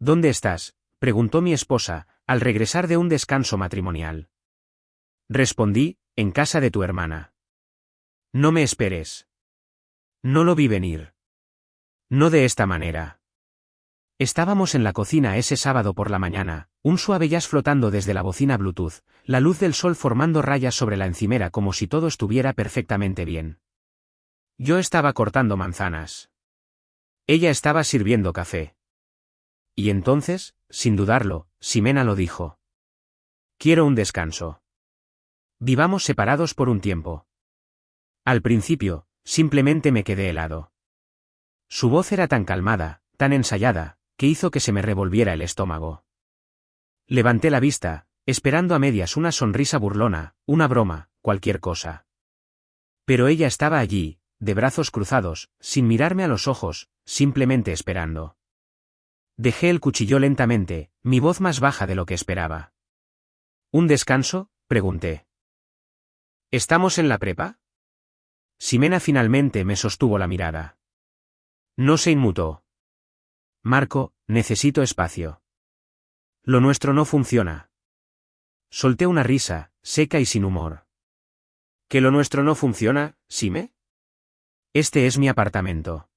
¿Dónde estás?, preguntó mi esposa, al regresar de un descanso matrimonial. Respondí, en casa de tu hermana. No me esperes. No lo vi venir. No de esta manera. Estábamos en la cocina ese sábado por la mañana, un suave jazz flotando desde la bocina Bluetooth, la luz del sol formando rayas sobre la encimera como si todo estuviera perfectamente bien. Yo estaba cortando manzanas. Ella estaba sirviendo café. Y entonces, sin dudarlo, Ximena lo dijo. Quiero un descanso. Vivamos separados por un tiempo. Al principio, simplemente me quedé helado. Su voz era tan calmada, tan ensayada, que hizo que se me revolviera el estómago. Levanté la vista, esperando a medias una sonrisa burlona, una broma, cualquier cosa. Pero ella estaba allí, de brazos cruzados, sin mirarme a los ojos, simplemente esperando. Dejé el cuchillo lentamente, mi voz más baja de lo que esperaba. ¿Un descanso?, pregunté. ¿Estamos en la prepa? Ximena finalmente me sostuvo la mirada. No se inmutó. Marco, necesito espacio. Lo nuestro no funciona. Solté una risa, seca y sin humor. ¿Que lo nuestro no funciona, Xime? Este es mi apartamento.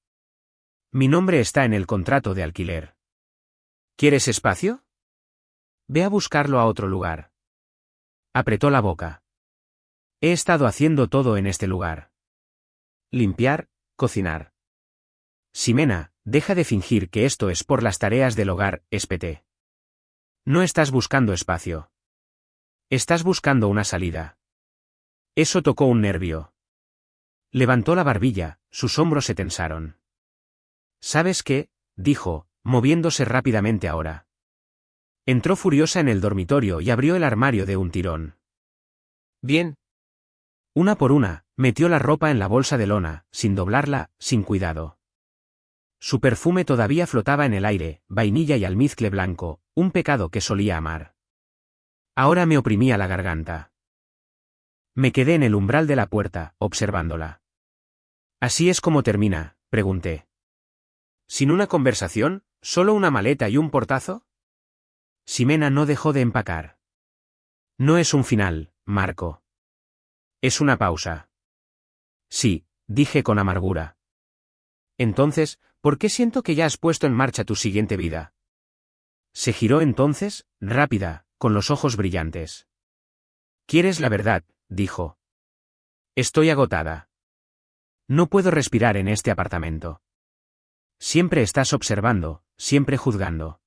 Mi nombre está en el contrato de alquiler. ¿Quieres espacio? Ve a buscarlo a otro lugar. Apretó la boca. He estado haciendo todo en este lugar. Limpiar, cocinar. Ximena, deja de fingir que esto es por las tareas del hogar, espeté. No estás buscando espacio. Estás buscando una salida. Eso tocó un nervio. Levantó la barbilla, sus hombros se tensaron. ¿Sabes qué?, dijo, moviéndose rápidamente ahora. Entró furiosa en el dormitorio y abrió el armario de un tirón. Bien. Una por una, metió la ropa en la bolsa de lona, sin doblarla, sin cuidado. Su perfume todavía flotaba en el aire, vainilla y almizcle blanco, un pecado que solía amar. Ahora me oprimía la garganta. Me quedé en el umbral de la puerta, observándola. ¿Así es como termina?, pregunté. ¿Sin una conversación, solo una maleta y un portazo? Ximena no dejó de empacar. No es un final, Marco. Es una pausa. Sí, dije con amargura. Entonces, ¿por qué siento que ya has puesto en marcha tu siguiente vida? Se giró entonces, rápida, con los ojos brillantes. ¿Quieres la verdad?, dijo. Estoy agotada. No puedo respirar en este apartamento. Siempre estás observando, siempre juzgando.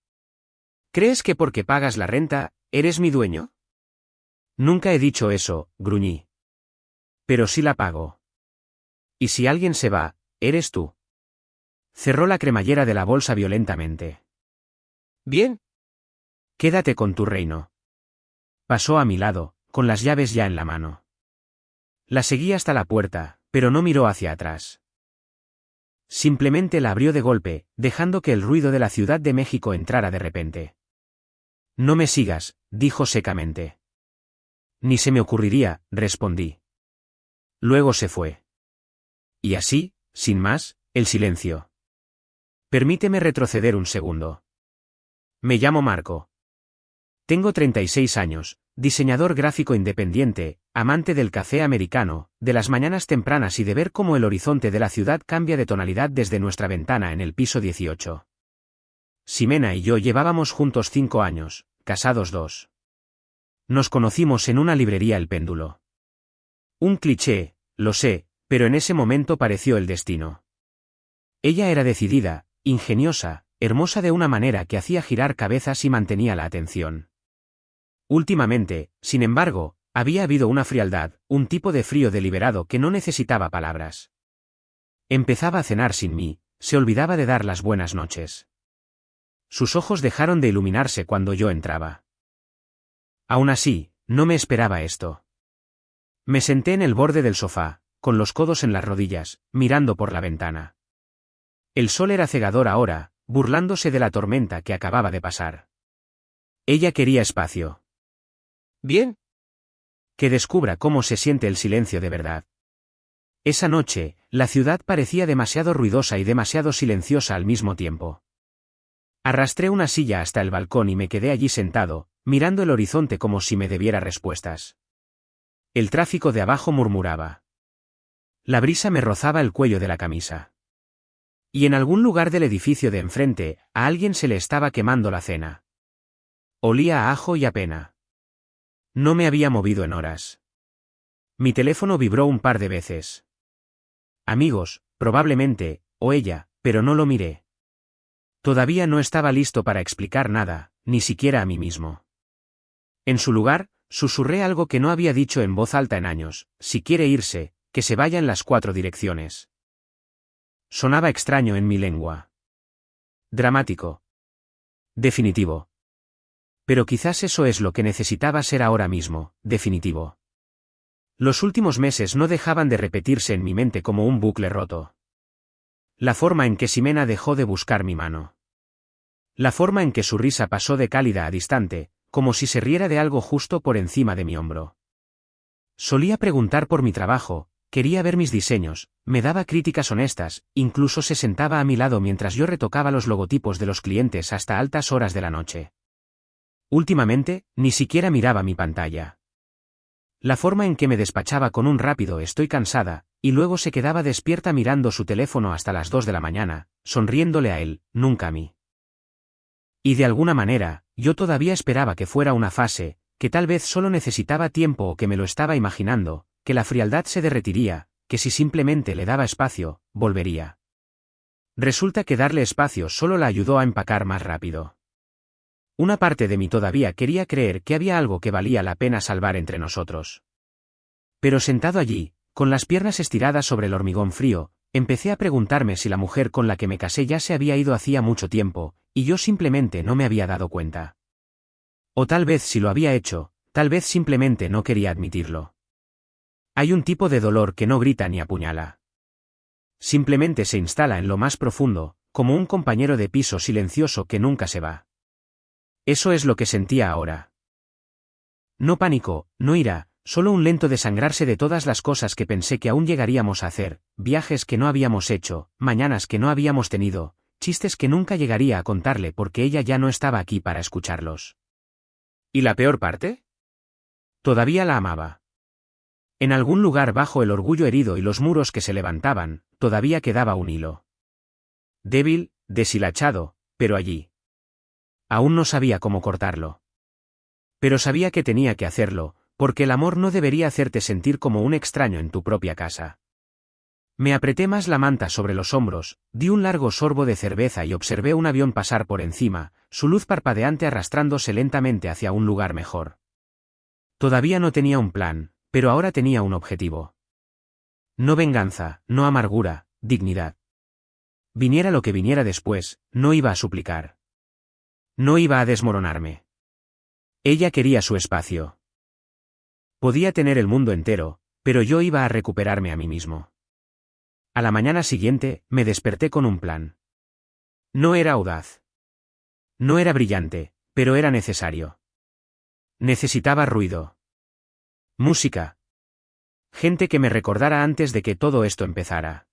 ¿Crees que porque pagas la renta, eres mi dueño? Nunca he dicho eso, gruñí. Pero sí la pago. Y si alguien se va, eres tú. Cerró la cremallera de la bolsa violentamente. Bien. Quédate con tu reino. Pasó a mi lado, con las llaves ya en la mano. La seguí hasta la puerta, pero no miró hacia atrás. Simplemente la abrió de golpe, dejando que el ruido de la Ciudad de México entrara de repente. No me sigas, dijo secamente. Ni se me ocurriría, respondí. Luego se fue. Y así, sin más, el silencio. Permíteme retroceder un segundo. Me llamo Marco. Tengo 36 años, diseñador gráfico independiente, amante del café americano, de las mañanas tempranas y de ver cómo el horizonte de la ciudad cambia de tonalidad desde nuestra ventana en el piso 18. Ximena y yo llevábamos juntos 5 años, casados 2. Nos conocimos en una librería El Péndulo. Un cliché, lo sé, pero en ese momento pareció el destino. Ella era decidida, ingeniosa, hermosa de una manera que hacía girar cabezas y mantenía la atención. Últimamente, sin embargo, había habido una frialdad, un tipo de frío deliberado que no necesitaba palabras. Empezaba a cenar sin mí, se olvidaba de dar las buenas noches. Sus ojos dejaron de iluminarse cuando yo entraba. Aún así, no me esperaba esto. Me senté en el borde del sofá, con los codos en las rodillas, mirando por la ventana. El sol era cegador ahora, burlándose de la tormenta que acababa de pasar. Ella quería espacio. Bien. Que descubra cómo se siente el silencio de verdad. Esa noche, la ciudad parecía demasiado ruidosa y demasiado silenciosa al mismo tiempo. Arrastré una silla hasta el balcón y me quedé allí sentado, mirando el horizonte como si me debiera respuestas. El tráfico de abajo murmuraba. La brisa me rozaba el cuello de la camisa. Y en algún lugar del edificio de enfrente, a alguien se le estaba quemando la cena. Olía a ajo y a pena. No me había movido en horas. Mi teléfono vibró un par de veces. Amigos, probablemente, o ella, pero no lo miré. Todavía no estaba listo para explicar nada, ni siquiera a mí mismo. En su lugar, susurré algo que no había dicho en voz alta en años: si quiere irse, que se vaya en las 4 direcciones. Sonaba extraño en mi lengua. Dramático. Definitivo. Pero quizás eso es lo que necesitaba ser ahora mismo, definitivo. Los últimos meses no dejaban de repetirse en mi mente como un bucle roto. La forma en que Ximena dejó de buscar mi mano. La forma en que su risa pasó de cálida a distante, como si se riera de algo justo por encima de mi hombro. Solía preguntar por mi trabajo, quería ver mis diseños, me daba críticas honestas, incluso se sentaba a mi lado mientras yo retocaba los logotipos de los clientes hasta altas horas de la noche. Últimamente, ni siquiera miraba mi pantalla. La forma en que me despachaba con un rápido "estoy cansada", y luego se quedaba despierta mirando su teléfono hasta las 2 de la mañana, sonriéndole a él, nunca a mí. Y de alguna manera, yo todavía esperaba que fuera una fase, que tal vez solo necesitaba tiempo o que me lo estaba imaginando, que la frialdad se derretiría, que si simplemente le daba espacio, volvería. Resulta que darle espacio solo la ayudó a empacar más rápido. Una parte de mí todavía quería creer que había algo que valía la pena salvar entre nosotros. Pero sentado allí, con las piernas estiradas sobre el hormigón frío, empecé a preguntarme si la mujer con la que me casé ya se había ido hacía mucho tiempo, y yo simplemente no me había dado cuenta. O tal vez si lo había hecho, tal vez simplemente no quería admitirlo. Hay un tipo de dolor que no grita ni apuñala. Simplemente se instala en lo más profundo, como un compañero de piso silencioso que nunca se va. Eso es lo que sentía ahora. No pánico, no ira, solo un lento desangrarse de todas las cosas que pensé que aún llegaríamos a hacer, viajes que no habíamos hecho, mañanas que no habíamos tenido, chistes que nunca llegaría a contarle porque ella ya no estaba aquí para escucharlos. ¿Y la peor parte? Todavía la amaba. En algún lugar bajo el orgullo herido y los muros que se levantaban, todavía quedaba un hilo. Débil, deshilachado, pero allí. Aún no sabía cómo cortarlo. Pero sabía que tenía que hacerlo, porque el amor no debería hacerte sentir como un extraño en tu propia casa. Me apreté más la manta sobre los hombros, di un largo sorbo de cerveza y observé un avión pasar por encima, su luz parpadeante arrastrándose lentamente hacia un lugar mejor. Todavía no tenía un plan, pero ahora tenía un objetivo. No venganza, no amargura, dignidad. Viniera lo que viniera después, no iba a suplicar. No iba a desmoronarme. Ella quería su espacio. Podía tener el mundo entero, pero yo iba a recuperarme a mí mismo. A la mañana siguiente, me desperté con un plan. No era audaz. No era brillante, pero era necesario. Necesitaba ruido. Música. Gente que me recordara antes de que todo esto empezara.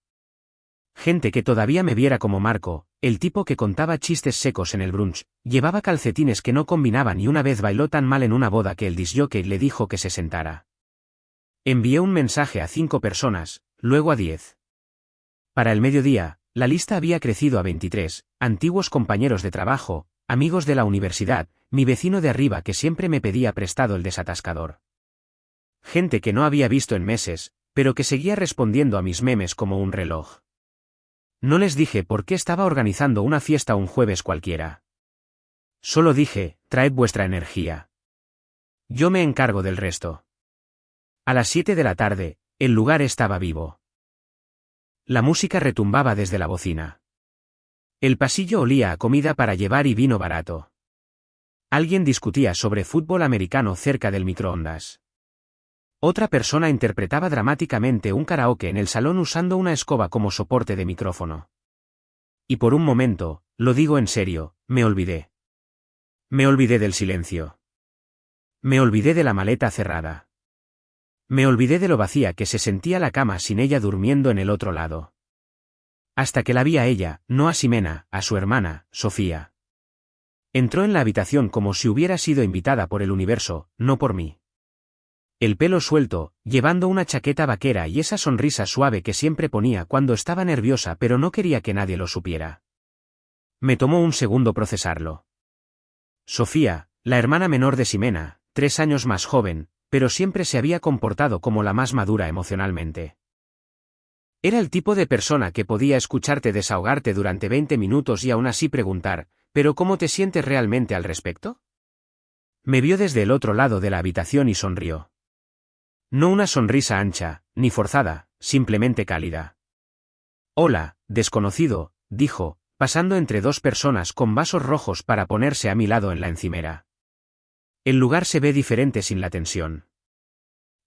Gente que todavía me viera como Marco, el tipo que contaba chistes secos en el brunch, llevaba calcetines que no combinaban y una vez bailó tan mal en una boda que el discjockey le dijo que se sentara. Envié un mensaje a 5 personas, luego a 10. Para el mediodía, la lista había crecido a 23, antiguos compañeros de trabajo, amigos de la universidad, mi vecino de arriba que siempre me pedía prestado el desatascador. Gente que no había visto en meses, pero que seguía respondiendo a mis memes como un reloj. No les dije por qué estaba organizando una fiesta un jueves cualquiera. Solo dije, traed vuestra energía. Yo me encargo del resto. A las 7 de la tarde, el lugar estaba vivo. La música retumbaba desde la bocina. El pasillo olía a comida para llevar y vino barato. Alguien discutía sobre fútbol americano cerca del microondas. Otra persona interpretaba dramáticamente un karaoke en el salón usando una escoba como soporte de micrófono. Y por un momento, lo digo en serio, me olvidé. Me olvidé del silencio. Me olvidé de la maleta cerrada. Me olvidé de lo vacía que se sentía la cama sin ella durmiendo en el otro lado. Hasta que la vi a ella, no a Ximena, a su hermana, Sofía. Entró en la habitación como si hubiera sido invitada por el universo, no por mí. El pelo suelto, llevando una chaqueta vaquera y esa sonrisa suave que siempre ponía cuando estaba nerviosa pero no quería que nadie lo supiera. Me tomó un segundo procesarlo. Sofía, la hermana menor de Ximena, 3 años más joven, pero siempre se había comportado como la más madura emocionalmente. Era el tipo de persona que podía escucharte desahogarte durante 20 minutos y aún así preguntar, ¿pero cómo te sientes realmente al respecto? Me vio desde el otro lado de la habitación y sonrió. No una sonrisa ancha, ni forzada, simplemente cálida. Hola, desconocido, dijo, pasando entre 2 personas con vasos rojos para ponerse a mi lado en la encimera. El lugar se ve diferente sin la tensión.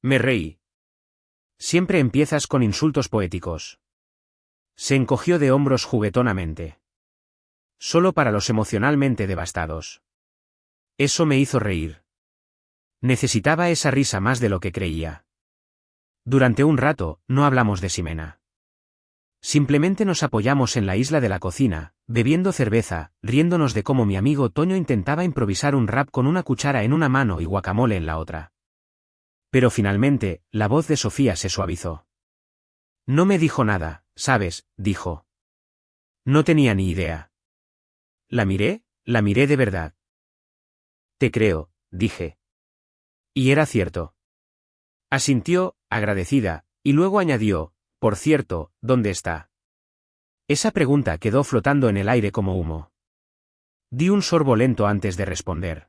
Me reí. Siempre empiezas con insultos poéticos. Se encogió de hombros juguetonamente. Solo para los emocionalmente devastados. Eso me hizo reír. Necesitaba esa risa más de lo que creía. Durante un rato, no hablamos de Ximena. Simplemente nos apoyamos en la isla de la cocina, bebiendo cerveza, riéndonos de cómo mi amigo Toño intentaba improvisar un rap con una cuchara en una mano y guacamole en la otra. Pero finalmente, la voz de Sofía se suavizó. No me dijo nada, ¿sabes?, dijo. No tenía ni idea. La miré de verdad. Te creo, dije. Y era cierto. Asintió, agradecida, y luego añadió, por cierto, ¿dónde está? Esa pregunta quedó flotando en el aire como humo. Di un sorbo lento antes de responder.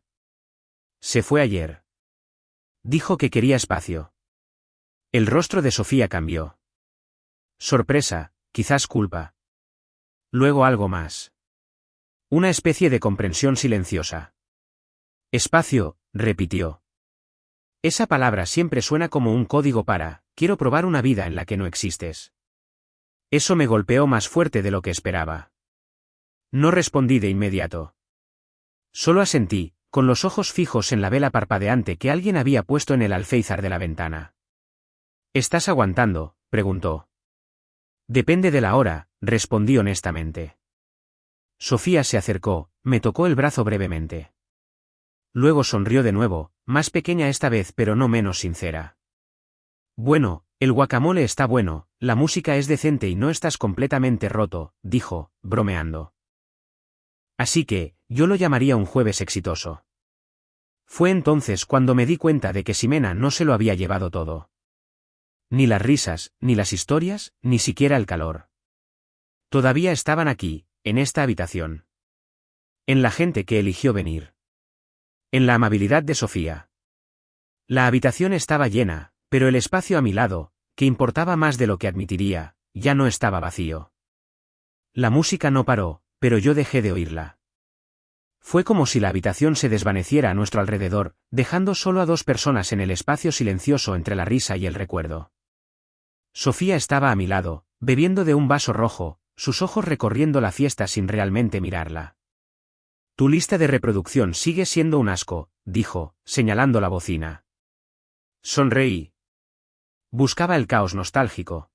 Se fue ayer. Dijo que quería espacio. El rostro de Sofía cambió. Sorpresa, quizás culpa. Luego algo más. Una especie de comprensión silenciosa. Espacio, repitió. Esa palabra siempre suena como un código para, quiero probar una vida en la que no existes. Eso me golpeó más fuerte de lo que esperaba. No respondí de inmediato. Solo asentí, con los ojos fijos en la vela parpadeante que alguien había puesto en el alféizar de la ventana. ¿Estás aguantando?, preguntó. Depende de la hora, respondí honestamente. Sofía se acercó, me tocó el brazo brevemente. Luego sonrió de nuevo, más pequeña esta vez pero no menos sincera. Bueno, el guacamole está bueno, la música es decente y no estás completamente roto, dijo, bromeando. Así que, yo lo llamaría un jueves exitoso. Fue entonces cuando me di cuenta de que Ximena no se lo había llevado todo. Ni las risas, ni las historias, ni siquiera el calor. Todavía estaban aquí, en esta habitación. En la gente que eligió venir. En la amabilidad de Sofía. La habitación estaba llena, pero el espacio a mi lado, que importaba más de lo que admitiría, ya no estaba vacío. La música no paró, pero yo dejé de oírla. Fue como si la habitación se desvaneciera a nuestro alrededor, dejando solo a 2 personas en el espacio silencioso entre la risa y el recuerdo. Sofía estaba a mi lado, bebiendo de un vaso rojo, sus ojos recorriendo la fiesta sin realmente mirarla. Tu lista de reproducción sigue siendo un asco, dijo, señalando la bocina. Sonreí. Buscaba el caos nostálgico.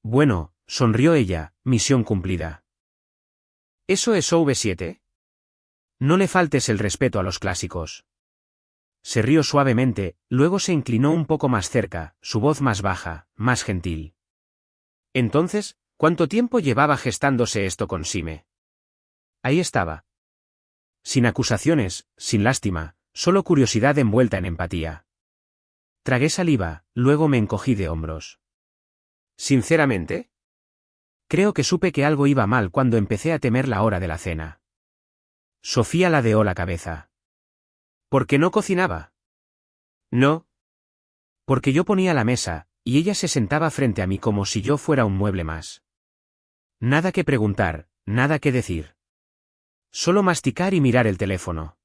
Bueno, sonrió ella, misión cumplida. ¿Eso es OV7? No le faltes el respeto a los clásicos. Se rió suavemente, luego se inclinó un poco más cerca, su voz más baja, más gentil. Entonces, ¿cuánto tiempo llevaba gestándose esto con Xime? Ahí estaba. Sin acusaciones, sin lástima, solo curiosidad envuelta en empatía. Tragué saliva, luego me encogí de hombros. ¿Sinceramente? Creo que supe que algo iba mal cuando empecé a temer la hora de la cena. Sofía ladeó la cabeza. ¿Por qué no cocinaba? No. Porque yo ponía la mesa, y ella se sentaba frente a mí como si yo fuera un mueble más. Nada que preguntar, nada que decir. Solo masticar y mirar el teléfono.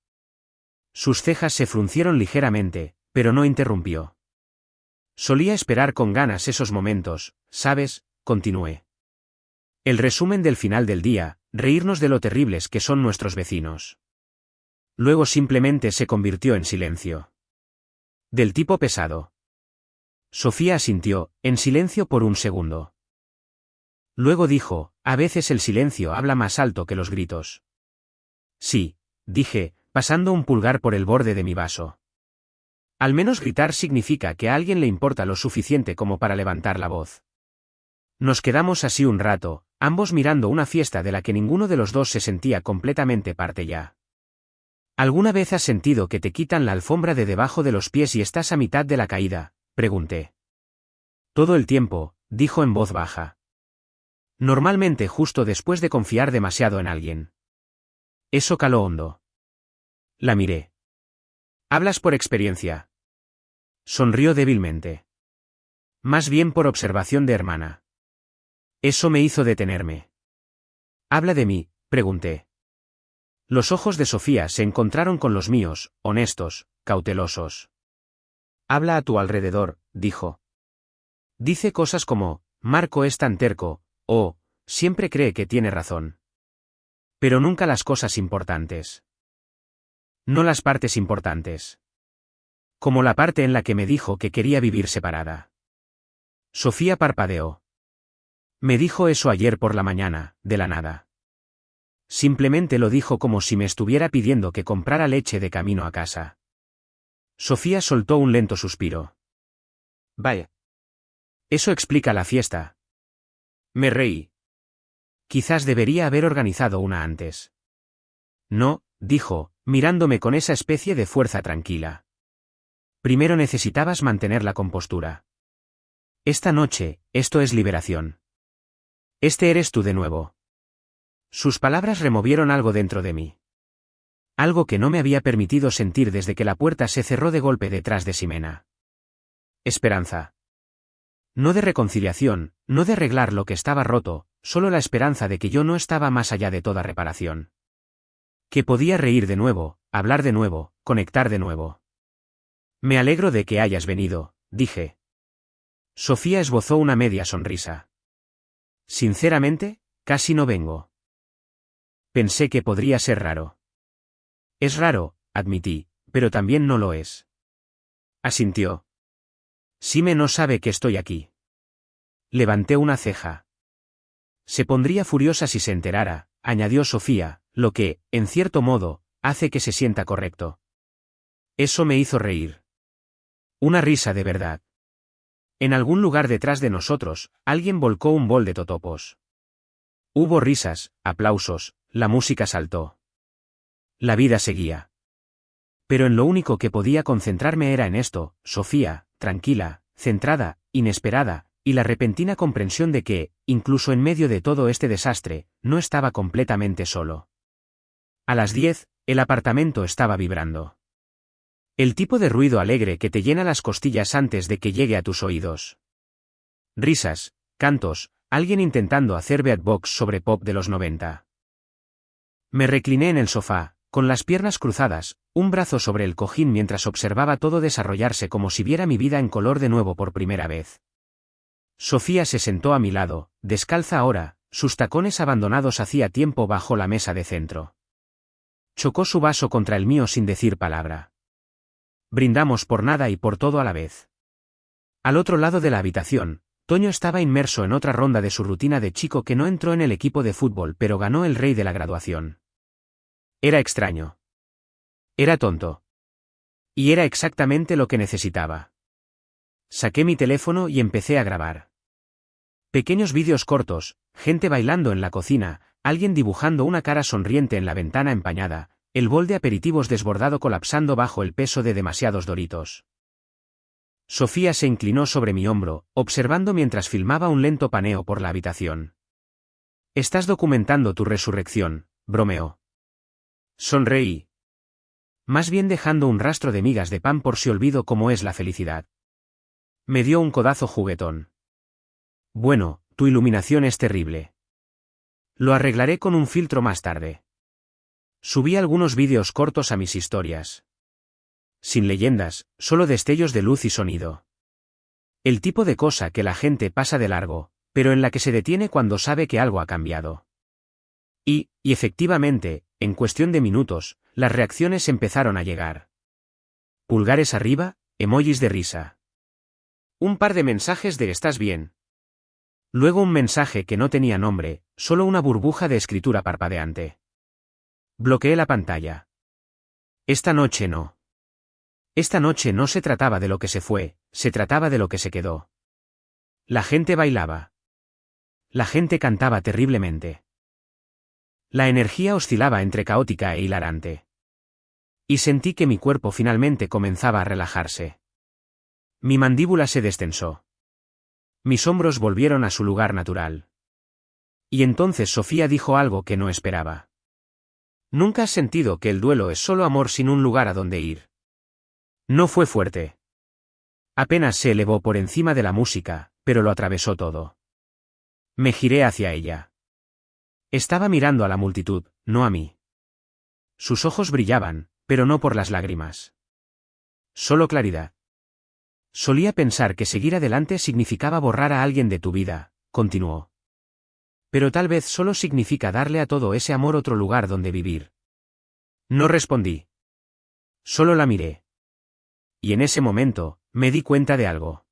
Sus cejas se fruncieron ligeramente, pero no interrumpió. Solía esperar con ganas esos momentos, ¿sabes?, continué. El resumen del final del día, reírnos de lo terribles que son nuestros vecinos. Luego simplemente se convirtió en silencio. Del tipo pesado. Sofía asintió, en silencio por un segundo. Luego dijo, a veces el silencio habla más alto que los gritos. Sí, dije, pasando un pulgar por el borde de mi vaso. Al menos gritar significa que a alguien le importa lo suficiente como para levantar la voz. Nos quedamos así un rato, ambos mirando una fiesta de la que ninguno de los dos se sentía completamente parte ya. ¿Alguna vez has sentido que te quitan la alfombra de debajo de los pies y estás a mitad de la caída?, pregunté. Todo el tiempo, dijo en voz baja. Normalmente justo después de confiar demasiado en alguien. Eso caló hondo. La miré. ¿Hablas por experiencia? Sonrió débilmente. Más bien por observación de hermana. Eso me hizo detenerme. ¿Habla de mí?, pregunté. Los ojos de Sofía se encontraron con los míos, honestos, cautelosos. Habla a tu alrededor, dijo. Dice cosas como, Marco es tan terco, o, siempre cree que tiene razón. Pero nunca las cosas importantes. No las partes importantes. Como la parte en la que me dijo que quería vivir separada. Sofía parpadeó. Me dijo eso ayer por la mañana, de la nada. Simplemente lo dijo como si me estuviera pidiendo que comprara leche de camino a casa. Sofía soltó un lento suspiro. Vaya. Eso explica la fiesta. Me reí. Quizás debería haber organizado una antes. No, dijo, mirándome con esa especie de fuerza tranquila. Primero necesitabas mantener la compostura. Esta noche, esto es liberación. Este eres tú de nuevo. Sus palabras removieron algo dentro de mí. Algo que no me había permitido sentir desde que la puerta se cerró de golpe detrás de Ximena. Esperanza. No de reconciliación, no de arreglar lo que estaba roto, solo la esperanza de que yo no estaba más allá de toda reparación. Que podía reír de nuevo, hablar de nuevo, conectar de nuevo. Me alegro de que hayas venido, dije. Sofía esbozó una media sonrisa. Sinceramente, casi no vengo. Pensé que podría ser raro. Es raro, admití, pero también no lo es. Asintió. Sime no sabe que estoy aquí. Levanté una ceja. Se pondría furiosa si se enterara, añadió Sofía, lo que, en cierto modo, hace que se sienta correcto. Eso me hizo reír. Una risa de verdad. En algún lugar detrás de nosotros, alguien volcó un bol de totopos. Hubo risas, aplausos, la música saltó. La vida seguía. Pero en lo único que podía concentrarme era en esto, Sofía, tranquila, centrada, inesperada, y la repentina comprensión de que, incluso en medio de todo este desastre, no estaba completamente solo. A las 10, el apartamento estaba vibrando. El tipo de ruido alegre que te llena las costillas antes de que llegue a tus oídos. Risas, cantos, alguien intentando hacer beatbox sobre pop de los 90. Me recliné en el sofá, con las piernas cruzadas, un brazo sobre el cojín mientras observaba todo desarrollarse como si viera mi vida en color de nuevo por primera vez. Sofía se sentó a mi lado, descalza ahora, sus tacones abandonados hacía tiempo bajo la mesa de centro. Chocó su vaso contra el mío sin decir palabra. Brindamos por nada y por todo a la vez. Al otro lado de la habitación, Toño estaba inmerso en otra ronda de su rutina de chico que no entró en el equipo de fútbol pero ganó el rey de la graduación. Era extraño. Era tonto. Y era exactamente lo que necesitaba. Saqué mi teléfono y empecé a grabar. Pequeños vídeos cortos, gente bailando en la cocina, alguien dibujando una cara sonriente en la ventana empañada, el bol de aperitivos desbordado colapsando bajo el peso de demasiados Doritos. Sofía se inclinó sobre mi hombro, observando mientras filmaba un lento paneo por la habitación. «Estás documentando tu resurrección», bromeó. Sonreí. Más bien dejando un rastro de migas de pan por si olvido cómo es la felicidad. Me dio un codazo juguetón. Bueno, tu iluminación es terrible. Lo arreglaré con un filtro más tarde. Subí algunos vídeos cortos a mis historias. Sin leyendas, solo destellos de luz y sonido. El tipo de cosa que la gente pasa de largo, pero en la que se detiene cuando sabe que algo ha cambiado. Y efectivamente, en cuestión de minutos, las reacciones empezaron a llegar. Pulgares arriba, emojis de risa. Un par de mensajes de «¿Estás bien?». Luego un mensaje que no tenía nombre, solo una burbuja de escritura parpadeante. Bloqueé la pantalla. Esta noche no. Esta noche no se trataba de lo que se fue, se trataba de lo que se quedó. La gente bailaba. La gente cantaba terriblemente. La energía oscilaba entre caótica e hilarante. Y sentí que mi cuerpo finalmente comenzaba a relajarse. Mi mandíbula se destensó. Mis hombros volvieron a su lugar natural. Y entonces Sofía dijo algo que no esperaba. ¿Nunca has sentido que el duelo es solo amor sin un lugar a donde ir? No fue fuerte. Apenas se elevó por encima de la música, pero lo atravesó todo. Me giré hacia ella. Estaba mirando a la multitud, no a mí. Sus ojos brillaban, pero no por las lágrimas. Solo claridad. Solía pensar que seguir adelante significaba borrar a alguien de tu vida, continuó. Pero tal vez solo significa darle a todo ese amor otro lugar donde vivir. No respondí. Solo la miré. Y en ese momento, me di cuenta de algo.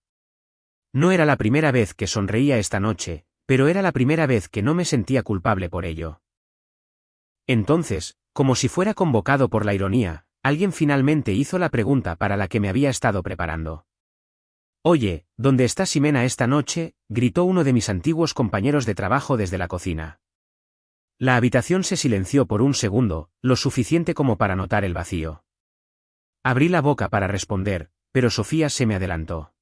No era la primera vez que sonreía esta noche, pero era la primera vez que no me sentía culpable por ello. Entonces, como si fuera convocado por la ironía, alguien finalmente hizo la pregunta para la que me había estado preparando. Oye, ¿dónde está Ximena esta noche?, gritó uno de mis antiguos compañeros de trabajo desde la cocina. La habitación se silenció por un segundo, lo suficiente como para notar el vacío. Abrí la boca para responder, pero Sofía se me adelantó.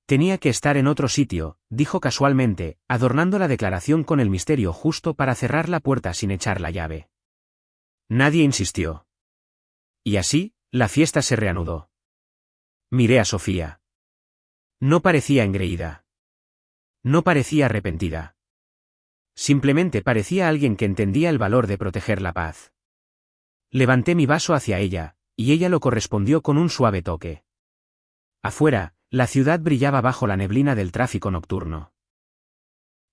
Tenía que estar en otro sitio, dijo casualmente, adornando la declaración con el misterio justo para cerrar la puerta sin echar la llave. Nadie insistió. Y así, la fiesta se reanudó. Miré a Sofía. No parecía engreída. No parecía arrepentida. Simplemente parecía alguien que entendía el valor de proteger la paz. Levanté mi vaso hacia ella, y ella lo correspondió con un suave toque. Afuera, la ciudad brillaba bajo la neblina del tráfico nocturno.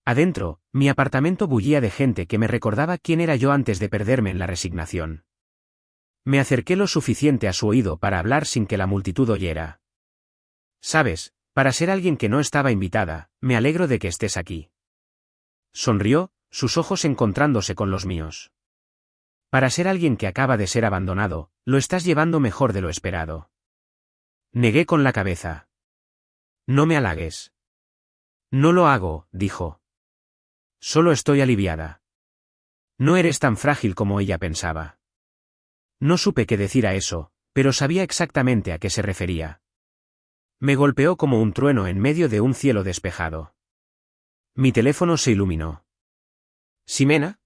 Adentro, mi apartamento bullía de gente que me recordaba quién era yo antes de perderme en la resignación. Me acerqué lo suficiente a su oído para hablar sin que la multitud oyera. ¿Sabes? Para ser alguien que no estaba invitada, me alegro de que estés aquí. Sonrió, sus ojos encontrándose con los míos. Para ser alguien que acaba de ser abandonado, lo estás llevando mejor de lo esperado. Negué con la cabeza. No me halagues. No lo hago, dijo. Solo estoy aliviada. No eres tan frágil como ella pensaba. No supe qué decir a eso, pero sabía exactamente a qué se refería. Me golpeó como un trueno en medio de un cielo despejado. Mi teléfono se iluminó. ¿Ximena?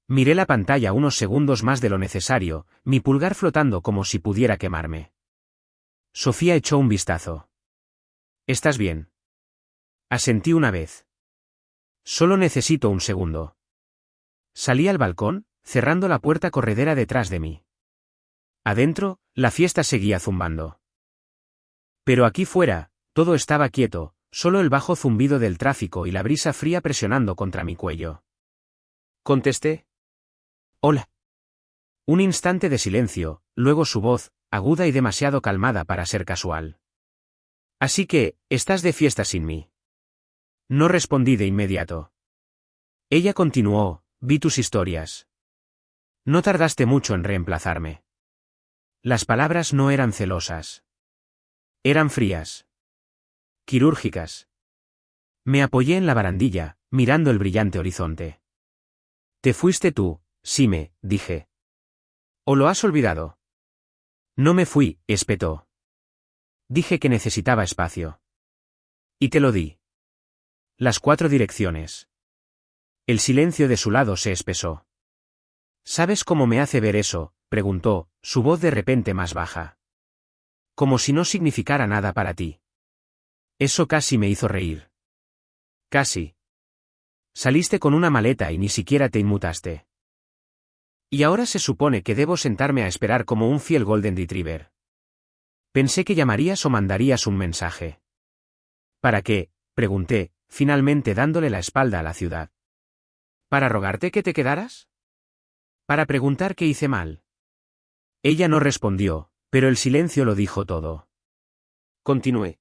Miré la pantalla unos segundos más de lo necesario, mi pulgar flotando como si pudiera quemarme. Sofía echó un vistazo. ¿Estás bien? Asentí una vez. Solo necesito un segundo. Salí al balcón, cerrando la puerta corredera detrás de mí. Adentro, la fiesta seguía zumbando. Pero aquí fuera, todo estaba quieto, solo el bajo zumbido del tráfico y la brisa fría presionando contra mi cuello. Contesté. Hola. Un instante de silencio, luego su voz, aguda y demasiado calmada para ser casual. Así que, ¿estás de fiesta sin mí? No respondí de inmediato. Ella continuó, vi tus historias. No tardaste mucho en reemplazarme. Las palabras no eran celosas. Eran frías. Quirúrgicas. Me apoyé en la barandilla, mirando el brillante horizonte. Te fuiste tú, Xime, dije. ¿O lo has olvidado? No me fui, espetó. Dije que necesitaba espacio. Y te lo di. Las 4 direcciones. El silencio de su lado se espesó. ¿Sabes cómo me hace ver eso?, preguntó, su voz de repente más baja. Como si no significara nada para ti. Eso casi me hizo reír. Casi. Saliste con una maleta y ni siquiera te inmutaste. Y ahora se supone que debo sentarme a esperar como un fiel Golden Retriever. Pensé que llamarías o mandarías un mensaje. ¿Para qué?, pregunté, finalmente dándole la espalda a la ciudad. ¿Para rogarte que te quedaras? ¿Para preguntar qué hice mal? Ella no respondió, pero el silencio lo dijo todo. Continué.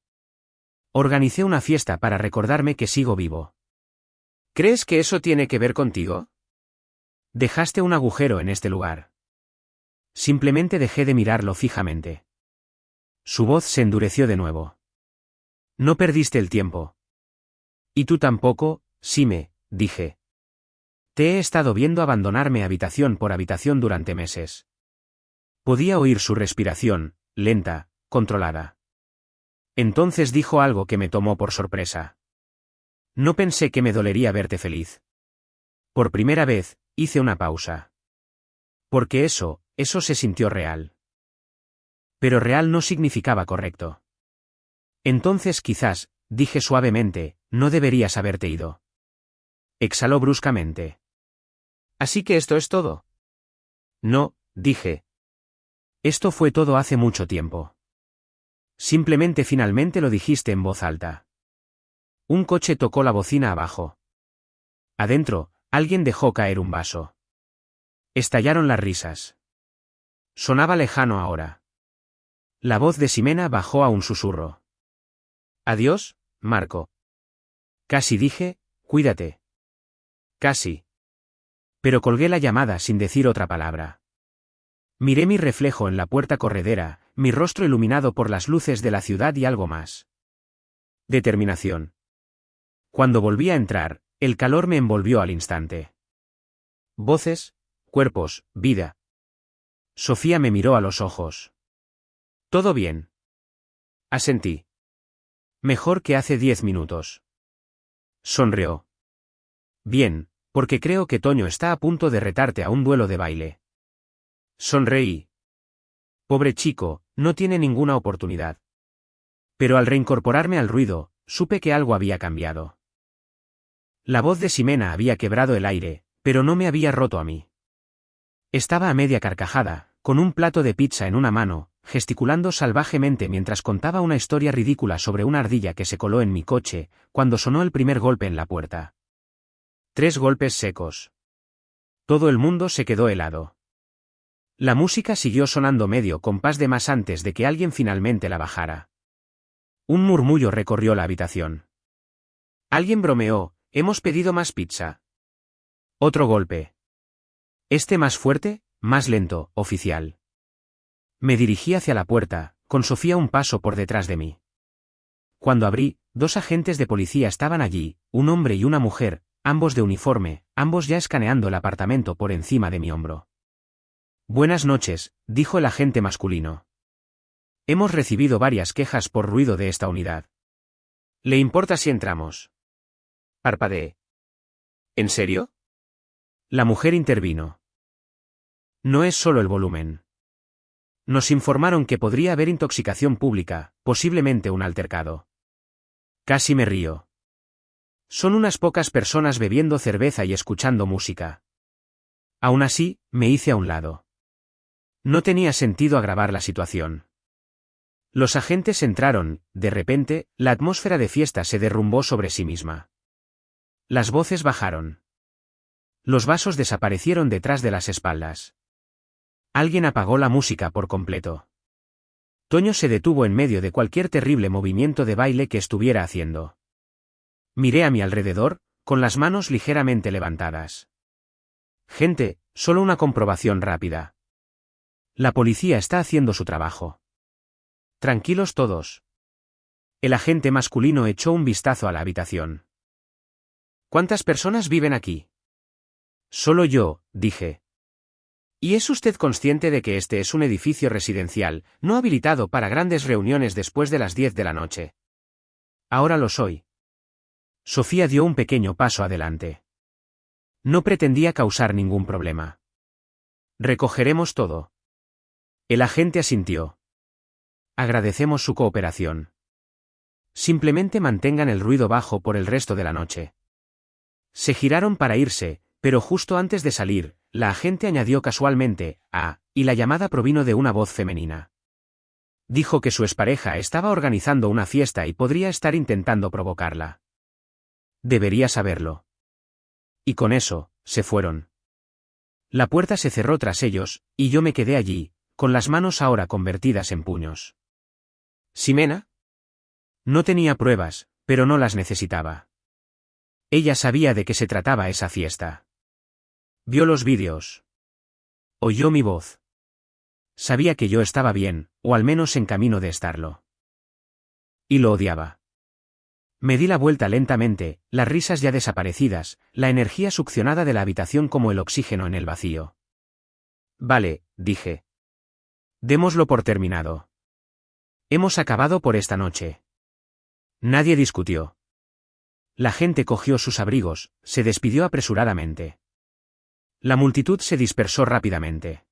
Organicé una fiesta para recordarme que sigo vivo. ¿Crees que eso tiene que ver contigo? Dejaste un agujero en este lugar. Simplemente dejé de mirarlo fijamente. Su voz se endureció de nuevo. No perdiste el tiempo. Y tú tampoco, Sime, dije. Te he estado viendo abandonarme habitación por habitación durante meses. Podía oír su respiración, lenta, controlada. Entonces dijo algo que me tomó por sorpresa. No pensé que me dolería verte feliz. Por primera vez, hice una pausa. Porque eso se sintió real. Pero real no significaba correcto. Entonces quizás, dije suavemente, no deberías haberte ido. Exhaló bruscamente. ¿Así que esto es todo? No, dije. Esto fue todo hace mucho tiempo. Simplemente finalmente lo dijiste en voz alta. Un coche tocó la bocina abajo. Adentro, alguien dejó caer un vaso. Estallaron las risas. Sonaba lejano ahora. La voz de Ximena bajó a un susurro. Adiós, Marco. Casi dije, cuídate. Casi. Pero colgué la llamada sin decir otra palabra. Miré mi reflejo en la puerta corredera, mi rostro iluminado por las luces de la ciudad y algo más. Determinación. Cuando volví a entrar, el calor me envolvió al instante. Voces, cuerpos, vida. Sofía me miró a los ojos. ¿Todo bien? Asentí. Mejor que hace 10 minutos. Sonrió. Bien, porque creo que Toño está a punto de retarte a un duelo de baile. Sonreí. Pobre chico, no tiene ninguna oportunidad. Pero al reincorporarme al ruido, supe que algo había cambiado. La voz de Ximena había quebrado el aire, pero no me había roto a mí. Estaba a media carcajada, con un plato de pizza en una mano, gesticulando salvajemente mientras contaba una historia ridícula sobre una ardilla que se coló en mi coche, cuando sonó el primer golpe en la puerta. 3 golpes secos. Todo el mundo se quedó helado. La música siguió sonando medio compás de más antes de que alguien finalmente la bajara. Un murmullo recorrió la habitación. Alguien bromeó, hemos pedido más pizza. Otro golpe. Este más fuerte, más lento, oficial. Me dirigí hacia la puerta, con Sofía un paso por detrás de mí. Cuando abrí, 2 agentes de policía estaban allí, un hombre y una mujer, ambos de uniforme, ambos ya escaneando el apartamento por encima de mi hombro. Buenas noches, dijo el agente masculino. Hemos recibido varias quejas por ruido de esta unidad. ¿Le importa si entramos? Parpadeé. ¿En serio? La mujer intervino. No es solo el volumen. Nos informaron que podría haber intoxicación pública, posiblemente un altercado. Casi me río. Son unas pocas personas bebiendo cerveza y escuchando música. Aún así, me hice a un lado. No tenía sentido agravar la situación. Los agentes entraron, de repente, la atmósfera de fiesta se derrumbó sobre sí misma. Las voces bajaron. Los vasos desaparecieron detrás de las espaldas. Alguien apagó la música por completo. Toño se detuvo en medio de cualquier terrible movimiento de baile que estuviera haciendo. Miré a mi alrededor, con las manos ligeramente levantadas. Gente, solo una comprobación rápida. La policía está haciendo su trabajo. Tranquilos todos. El agente masculino echó un vistazo a la habitación. ¿Cuántas personas viven aquí? Solo yo, dije. ¿Y es usted consciente de que este es un edificio residencial, no habilitado para grandes reuniones después de las 10 de la noche? Ahora lo soy. Sofía dio un pequeño paso adelante. No pretendía causar ningún problema. Recogeremos todo. El agente asintió. Agradecemos su cooperación. Simplemente mantengan el ruido bajo por el resto de la noche. Se giraron para irse, pero justo antes de salir, la agente añadió casualmente, y la llamada provino de una voz femenina. Dijo que su expareja estaba organizando una fiesta y podría estar intentando provocarla. Debería saberlo. Y con eso, se fueron. La puerta se cerró tras ellos, y yo me quedé allí, con las manos ahora convertidas en puños. ¿Ximena? No tenía pruebas, pero no las necesitaba. Ella sabía de qué se trataba esa fiesta. Vio los vídeos. Oyó mi voz. Sabía que yo estaba bien, o al menos en camino de estarlo. Y lo odiaba. Me di la vuelta lentamente, las risas ya desaparecidas, la energía succionada de la habitación como el oxígeno en el vacío. Vale, dije. Démoslo por terminado. Hemos acabado por esta noche. Nadie discutió. La gente cogió sus abrigos, se despidió apresuradamente. La multitud se dispersó rápidamente.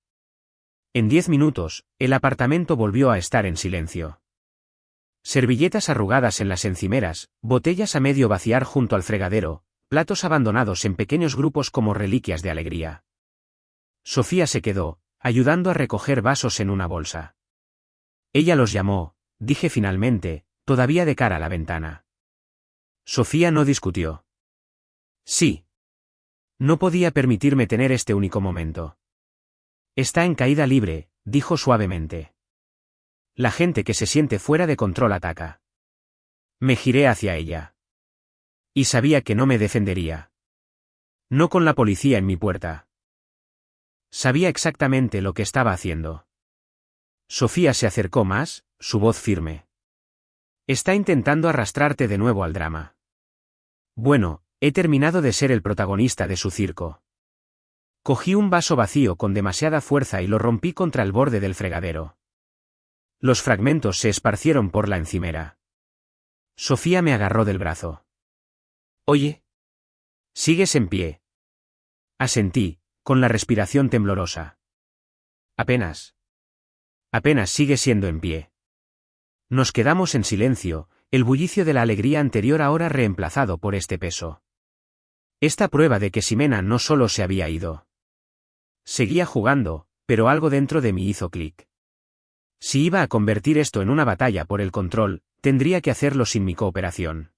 En 10 minutos, el apartamento volvió a estar en silencio. Servilletas arrugadas en las encimeras, botellas a medio vaciar junto al fregadero, platos abandonados en pequeños grupos como reliquias de alegría. Sofía se quedó, ayudando a recoger vasos en una bolsa. Ella los llamó, dije finalmente, todavía de cara a la ventana. Sofía no discutió. Sí. No podía permitirme tener este único momento. Está en caída libre, dijo suavemente. La gente que se siente fuera de control ataca. Me giré hacia ella. Y sabía que no me defendería. No con la policía en mi puerta. Sabía exactamente lo que estaba haciendo. Sofía se acercó más, su voz firme. Está intentando arrastrarte de nuevo al drama. Bueno, he terminado de ser el protagonista de su circo. Cogí un vaso vacío con demasiada fuerza y lo rompí contra el borde del fregadero. Los fragmentos se esparcieron por la encimera. Sofía me agarró del brazo. Oye. ¿Sigues en pie? Asentí, con la respiración temblorosa. Apenas. Apenas sigue siendo en pie. Nos quedamos en silencio, el bullicio de la alegría anterior ahora reemplazado por este peso. Esta prueba de que Ximena no solo se había ido. Seguía jugando, pero algo dentro de mí hizo clic. Si iba a convertir esto en una batalla por el control, tendría que hacerlo sin mi cooperación.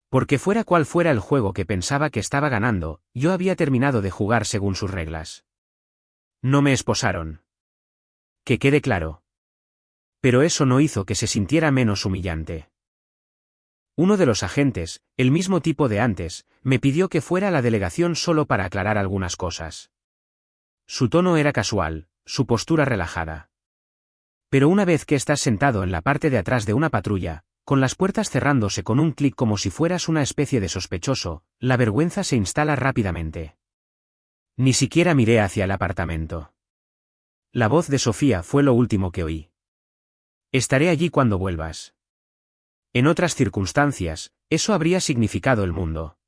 Porque fuera cual fuera el juego que pensaba que estaba ganando, yo había terminado de jugar según sus reglas. No me esposaron. Que quede claro. Pero eso no hizo que se sintiera menos humillante. Uno de los agentes, el mismo tipo de antes, me pidió que fuera a la delegación solo para aclarar algunas cosas. Su tono era casual, su postura relajada. Pero una vez que estás sentado en la parte de atrás de una patrulla, con las puertas cerrándose con un clic como si fueras una especie de sospechoso, la vergüenza se instala rápidamente. Ni siquiera miré hacia el apartamento. La voz de Sofía fue lo último que oí. Estaré allí cuando vuelvas. En otras circunstancias, eso habría significado el mundo.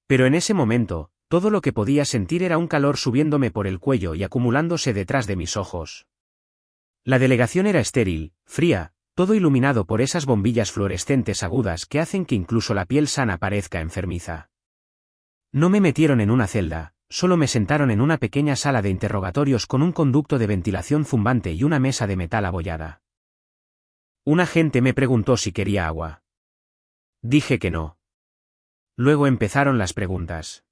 Pero en ese momento, todo lo que podía sentir era un calor subiéndome por el cuello y acumulándose detrás de mis ojos. La delegación era estéril, fría, todo iluminado por esas bombillas fluorescentes agudas que hacen que incluso la piel sana parezca enfermiza. No me metieron en una celda, solo me sentaron en una pequeña sala de interrogatorios con un conducto de ventilación zumbante y una mesa de metal abollada. Un agente me preguntó si quería agua. Dije que no. Luego empezaron las preguntas.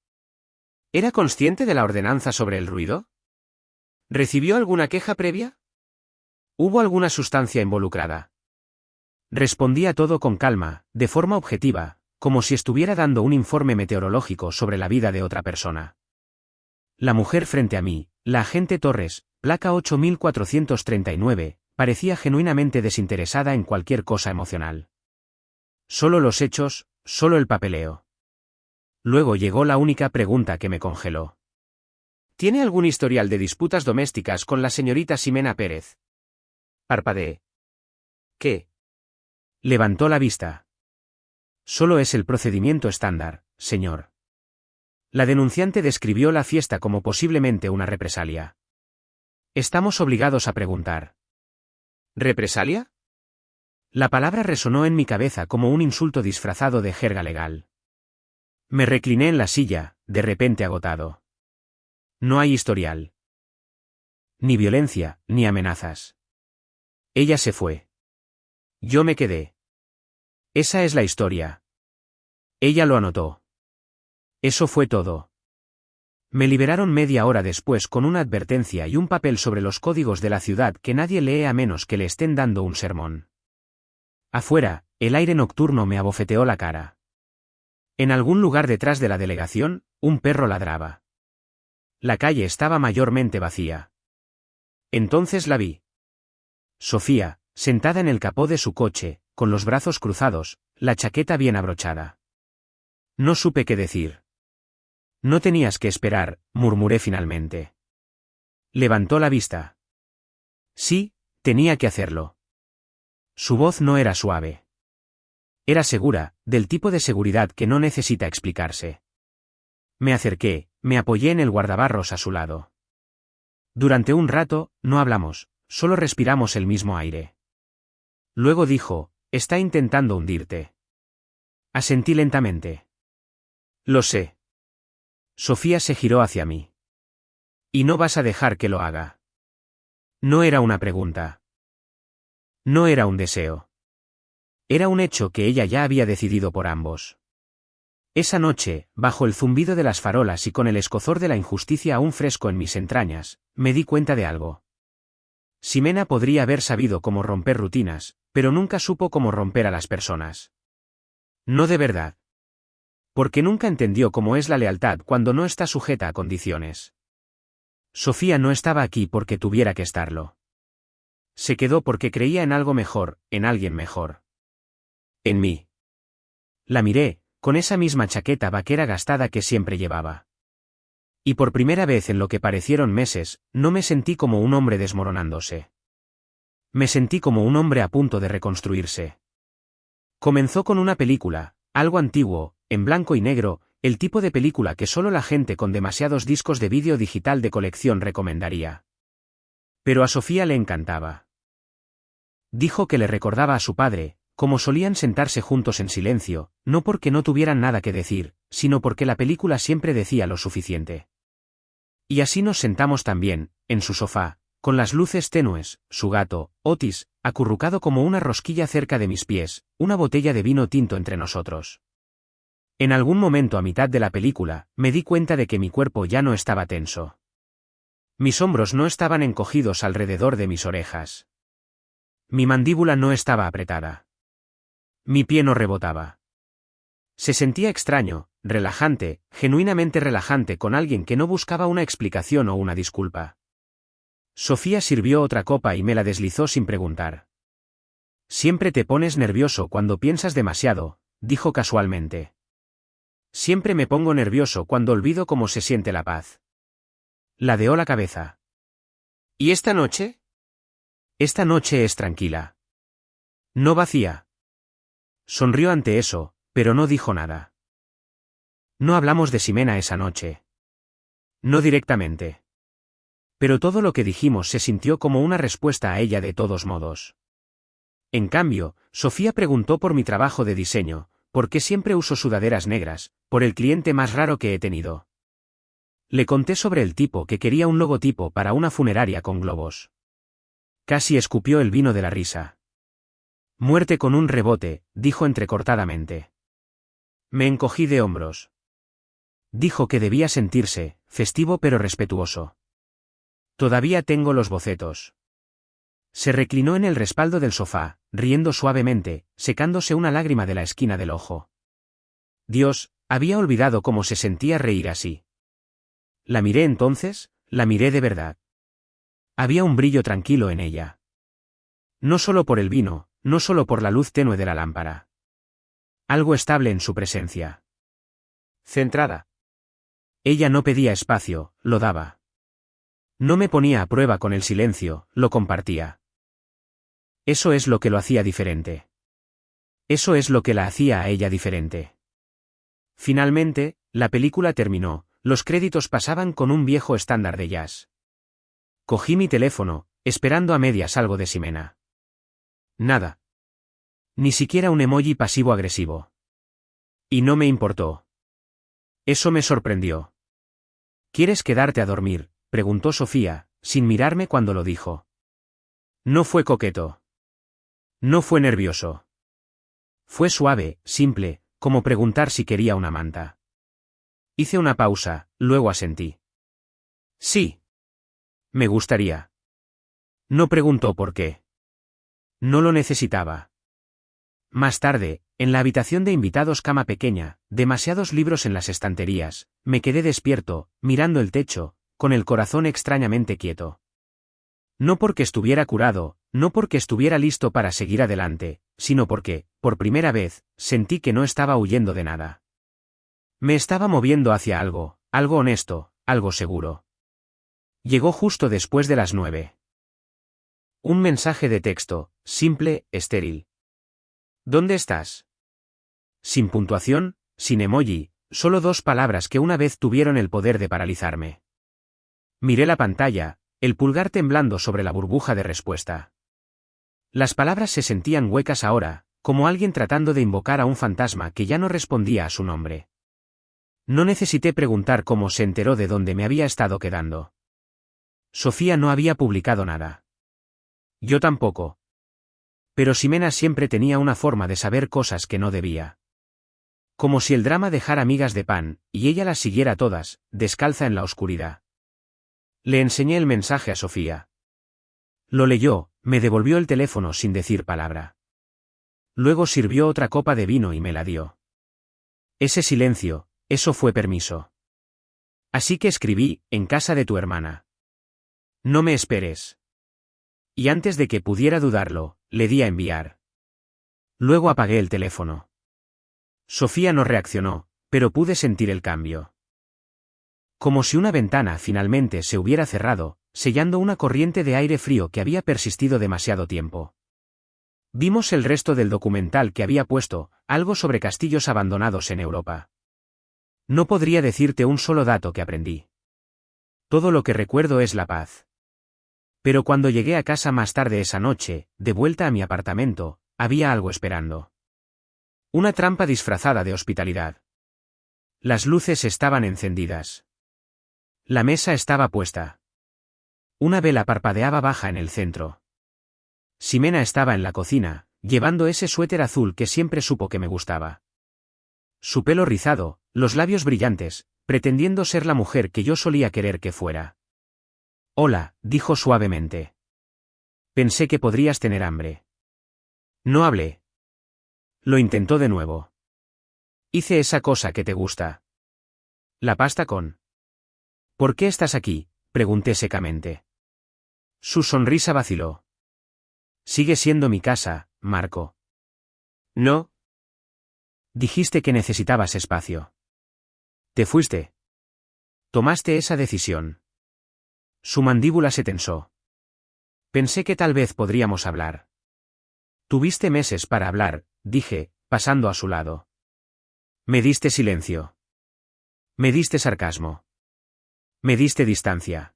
¿Era consciente de la ordenanza sobre el ruido? ¿Recibió alguna queja previa? ¿Hubo alguna sustancia involucrada? Respondía todo con calma, de forma objetiva, como si estuviera dando un informe meteorológico sobre la vida de otra persona. La mujer frente a mí, la agente Torres, placa 8439, parecía genuinamente desinteresada en cualquier cosa emocional. Solo los hechos, solo el papeleo. Luego llegó la única pregunta que me congeló. ¿Tiene algún historial de disputas domésticas con la señorita Ximena Pérez? Parpadeé. ¿Qué? Levantó la vista. Solo es el procedimiento estándar, señor. La denunciante describió la fiesta como posiblemente una represalia. Estamos obligados a preguntar. ¿Represalia? La palabra resonó en mi cabeza como un insulto disfrazado de jerga legal. Me recliné en la silla, de repente agotado. No hay historial. Ni violencia, ni amenazas. Ella se fue. Yo me quedé. Esa es la historia. Ella lo anotó. Eso fue todo. Me liberaron media hora después con una advertencia y un papel sobre los códigos de la ciudad que nadie lee a menos que le estén dando un sermón. Afuera, el aire nocturno me abofeteó la cara. En algún lugar detrás de la delegación, un perro ladraba. La calle estaba mayormente vacía. Entonces la vi. Sofía, sentada en el capó de su coche, con los brazos cruzados, la chaqueta bien abrochada. No supe qué decir. No tenías que esperar, murmuré finalmente. Levantó la vista. Sí, tenía que hacerlo. Su voz no era suave. Era segura, del tipo de seguridad que no necesita explicarse. Me acerqué, me apoyé en el guardabarros a su lado. Durante un rato, no hablamos, solo respiramos el mismo aire. Luego dijo, está intentando hundirte. Asentí lentamente. Lo sé. Sofía se giró hacia mí. ¿Y no vas a dejar que lo haga? No era una pregunta. No era un deseo. Era un hecho que ella ya había decidido por ambos. Esa noche, bajo el zumbido de las farolas y con el escozor de la injusticia aún fresco en mis entrañas, me di cuenta de algo. Ximena podría haber sabido cómo romper rutinas, pero nunca supo cómo romper a las personas. No de verdad. Porque nunca entendió cómo es la lealtad cuando no está sujeta a condiciones. Sofía no estaba aquí porque tuviera que estarlo. Se quedó porque creía en algo mejor, en alguien mejor. En mí. La miré, con esa misma chaqueta vaquera gastada que siempre llevaba. Y por primera vez en lo que parecieron meses, no me sentí como un hombre desmoronándose. Me sentí como un hombre a punto de reconstruirse. Comenzó con una película, algo antiguo, en blanco y negro, el tipo de película que solo la gente con demasiados discos de vídeo digital de colección recomendaría. Pero a Sofía le encantaba. Dijo que le recordaba a su padre, como solían sentarse juntos en silencio, no porque no tuvieran nada que decir, sino porque la película siempre decía lo suficiente. Y así nos sentamos también, en su sofá, con las luces tenues, su gato, Otis, acurrucado como una rosquilla cerca de mis pies, una botella de vino tinto entre nosotros. En algún momento a mitad de la película, me di cuenta de que mi cuerpo ya no estaba tenso. Mis hombros no estaban encogidos alrededor de mis orejas. Mi mandíbula no estaba apretada. Mi pie no rebotaba. Se sentía extraño, relajante, genuinamente relajante con alguien que no buscaba una explicación o una disculpa. Sofía sirvió otra copa y me la deslizó sin preguntar. Siempre te pones nervioso cuando piensas demasiado, dijo casualmente. Siempre me pongo nervioso cuando olvido cómo se siente la paz. Ladeó la cabeza. ¿Y esta noche? Esta noche es tranquila. No vacía. Sonrió ante eso, pero no dijo nada. No hablamos de Ximena esa noche. No directamente. Pero todo lo que dijimos se sintió como una respuesta a ella de todos modos. En cambio, Sofía preguntó por mi trabajo de diseño, por qué siempre uso sudaderas negras, por el cliente más raro que he tenido. Le conté sobre el tipo que quería un logotipo para una funeraria con globos. Casi escupió el vino de la risa. Muerte con un rebote, dijo entrecortadamente. Me encogí de hombros. Dijo que debía sentirse, festivo pero respetuoso. Todavía tengo los bocetos. Se reclinó en el respaldo del sofá, riendo suavemente, secándose una lágrima de la esquina del ojo. Dios, había olvidado cómo se sentía reír así. La miré entonces, la miré de verdad. Había un brillo tranquilo en ella. No solo por el vino, no solo por la luz tenue de la lámpara. Algo estable en su presencia. Centrada. Ella no pedía espacio, lo daba. No me ponía a prueba con el silencio, lo compartía. Eso es lo que lo hacía diferente. Eso es lo que la hacía a ella diferente. Finalmente, la película terminó, los créditos pasaban con un viejo estándar de jazz. Cogí mi teléfono, esperando a medias algo de Ximena. Nada. Ni siquiera un emoji pasivo-agresivo. Y no me importó. Eso me sorprendió. ¿Quieres quedarte a dormir?, preguntó Sofía, sin mirarme cuando lo dijo. No fue coqueto. No fue nervioso. Fue suave, simple, como preguntar si quería una manta. Hice una pausa, luego asentí. Sí. Me gustaría. No preguntó por qué. No lo necesitaba. Más tarde, en la habitación de invitados, cama pequeña, demasiados libros en las estanterías, me quedé despierto, mirando el techo, con el corazón extrañamente quieto. No porque estuviera curado, no porque estuviera listo para seguir adelante, sino porque, por primera vez, sentí que no estaba huyendo de nada. Me estaba moviendo hacia algo, algo honesto, algo seguro. Llegó justo después de las 9. Un mensaje de texto, simple, estéril. ¿Dónde estás? Sin puntuación, sin emoji, solo 2 palabras que una vez tuvieron el poder de paralizarme. Miré la pantalla, el pulgar temblando sobre la burbuja de respuesta. Las palabras se sentían huecas ahora, como alguien tratando de invocar a un fantasma que ya no respondía a su nombre. No necesité preguntar cómo se enteró de dónde me había estado quedando. Sofía no había publicado nada. Yo tampoco. Pero Ximena siempre tenía una forma de saber cosas que no debía. Como si el drama dejara migas de pan, y ella las siguiera todas, descalza en la oscuridad. Le enseñé el mensaje a Sofía. Lo leyó, me devolvió el teléfono sin decir palabra. Luego sirvió otra copa de vino y me la dio. Ese silencio, eso fue permiso. Así que escribí, en casa de tu hermana. No me esperes. Y antes de que pudiera dudarlo, le di a enviar. Luego apagué el teléfono. Sofía no reaccionó, pero pude sentir el cambio. Como si una ventana finalmente se hubiera cerrado, sellando una corriente de aire frío que había persistido demasiado tiempo. Vimos el resto del documental que había puesto, algo sobre castillos abandonados en Europa. No podría decirte un solo dato que aprendí. Todo lo que recuerdo es la paz. Pero cuando llegué a casa más tarde esa noche, de vuelta a mi apartamento, había algo esperando. Una trampa disfrazada de hospitalidad. Las luces estaban encendidas. La mesa estaba puesta. Una vela parpadeaba baja en el centro. Ximena estaba en la cocina, llevando ese suéter azul que siempre supo que me gustaba. Su pelo rizado, los labios brillantes, pretendiendo ser la mujer que yo solía querer que fuera. Hola, dijo suavemente. Pensé que podrías tener hambre. No hablé. Lo intentó de nuevo. Hice esa cosa que te gusta. La pasta con. ¿Por qué estás aquí?, pregunté secamente. Su sonrisa vaciló. Sigue siendo mi casa, Marco. No. Dijiste que necesitabas espacio. Te fuiste. Tomaste esa decisión. Su mandíbula se tensó. Pensé que tal vez podríamos hablar. Tuviste meses para hablar, dije, pasando a su lado. Me diste silencio. Me diste sarcasmo. Me diste distancia.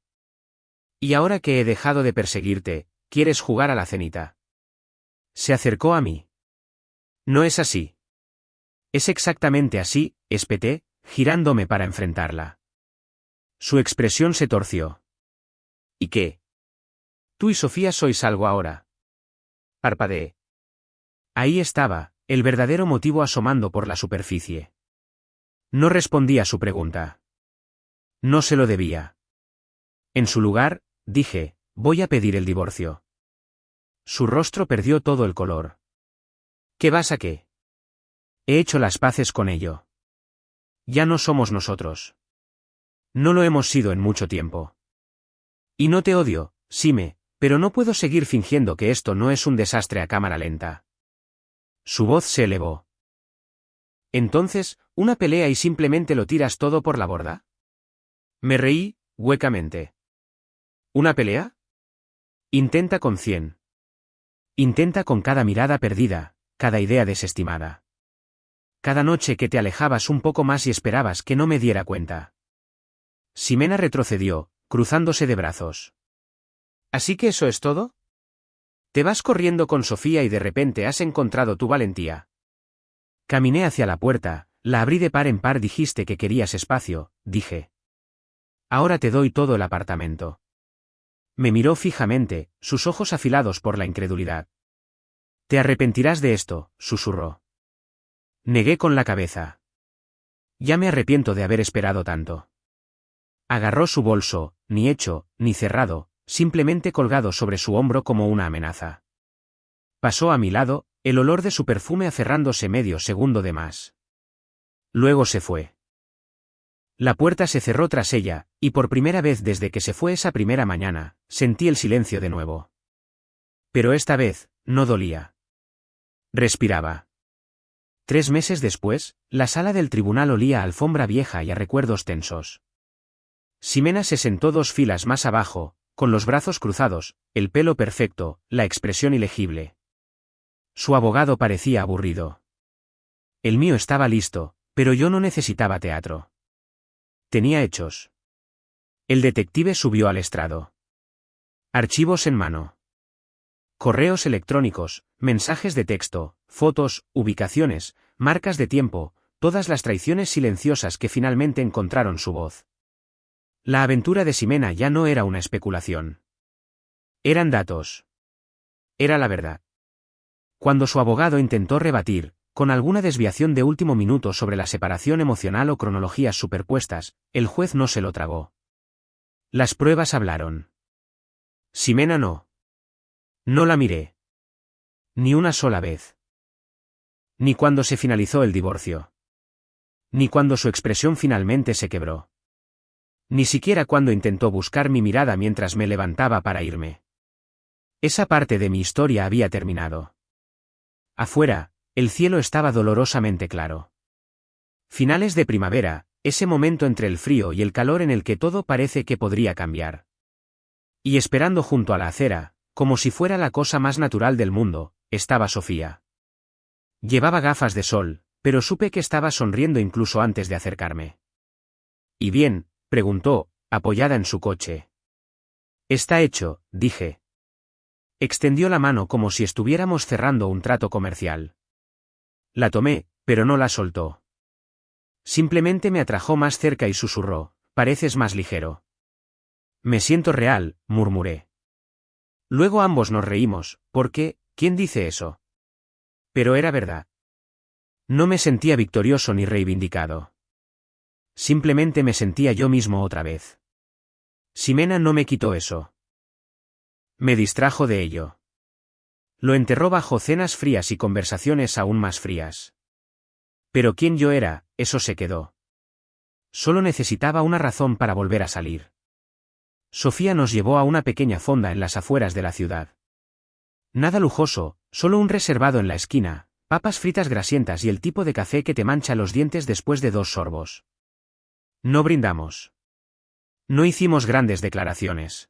Y ahora que he dejado de perseguirte, ¿quieres jugar a la cenita? Se acercó a mí. No es así. Es exactamente así, espeté, girándome para enfrentarla. Su expresión se torció. ¿Y qué? Tú y Sofía sois algo ahora. Parpadeé. Ahí estaba, el verdadero motivo asomando por la superficie. No respondí a su pregunta. No se lo debía. En su lugar, dije, voy a pedir el divorcio. Su rostro perdió todo el color. ¿Qué vas a qué? He hecho las paces con ello. Ya no somos nosotros. No lo hemos sido en mucho tiempo. Y no te odio, Xime, pero no puedo seguir fingiendo que esto no es un desastre a cámara lenta. Su voz se elevó. Entonces, ¿una pelea y simplemente lo tiras todo por la borda? Me reí, huecamente. ¿Una pelea? Intenta con 100. Intenta con cada mirada perdida, cada idea desestimada. Cada noche que te alejabas un poco más y esperabas que no me diera cuenta. Ximena retrocedió, cruzándose de brazos. ¿Así que eso es todo? Te vas corriendo con Sofía y de repente has encontrado tu valentía. Caminé hacia la puerta, la abrí de par en par. Dijiste que querías espacio, dije. Ahora te doy todo el apartamento. Me miró fijamente, sus ojos afilados por la incredulidad. Te arrepentirás de esto, susurró. Negué con la cabeza. Ya me arrepiento de haber esperado tanto. Agarró su bolso, ni hecho, ni cerrado, simplemente colgado sobre su hombro como una amenaza. Pasó a mi lado, el olor de su perfume aferrándose medio segundo de más. Luego se fue. La puerta se cerró tras ella, y por primera vez desde que se fue esa primera mañana, sentí el silencio de nuevo. Pero esta vez, no dolía. Respiraba. 3 meses después, la sala del tribunal olía a alfombra vieja y a recuerdos tensos. Ximena se sentó 2 filas más abajo, con los brazos cruzados, el pelo perfecto, la expresión ilegible. Su abogado parecía aburrido. El mío estaba listo, pero yo no necesitaba teatro. Tenía hechos. El detective subió al estrado. Archivos en mano. Correos electrónicos, mensajes de texto, fotos, ubicaciones, marcas de tiempo, todas las traiciones silenciosas que finalmente encontraron su voz. La aventura de Ximena ya no era una especulación. Eran datos. Era la verdad. Cuando su abogado intentó rebatir, con alguna desviación de último minuto sobre la separación emocional o cronologías superpuestas, el juez no se lo tragó. Las pruebas hablaron. Ximena no. No la miré. Ni una sola vez. Ni cuando se finalizó el divorcio. Ni cuando su expresión finalmente se quebró. Ni siquiera cuando intentó buscar mi mirada mientras me levantaba para irme. Esa parte de mi historia había terminado. Afuera, el cielo estaba dolorosamente claro. Finales de primavera, ese momento entre el frío y el calor en el que todo parece que podría cambiar. Y esperando junto a la acera, como si fuera la cosa más natural del mundo, estaba Sofía. Llevaba gafas de sol, pero supe que estaba sonriendo incluso antes de acercarme. ¿Y bien?, preguntó, apoyada en su coche. Está hecho, dije. Extendió la mano como si estuviéramos cerrando un trato comercial. La tomé, pero no la soltó. Simplemente me atrajo más cerca y susurró, pareces más ligero. Me siento real, murmuré. Luego ambos nos reímos, porque, ¿quién dice eso? Pero era verdad. No me sentía victorioso ni reivindicado. Simplemente me sentía yo mismo otra vez. Ximena no me quitó eso. Me distrajo de ello. Lo enterró bajo cenas frías y conversaciones aún más frías. Pero quién yo era, eso se quedó. Solo necesitaba una razón para volver a salir. Sofía nos llevó a una pequeña fonda en las afueras de la ciudad. Nada lujoso, solo un reservado en la esquina, papas fritas grasientas y el tipo de café que te mancha los dientes después de 2 sorbos. No brindamos. No hicimos grandes declaraciones.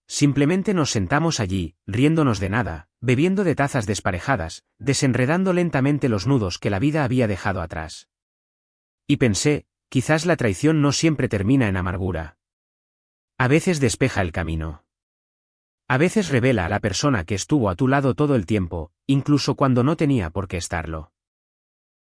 Simplemente nos sentamos allí, riéndonos de nada, bebiendo de tazas desparejadas, desenredando lentamente los nudos que la vida había dejado atrás. Y pensé, quizás la traición no siempre termina en amargura. A veces despeja el camino. A veces revela a la persona que estuvo a tu lado todo el tiempo, incluso cuando no tenía por qué estarlo.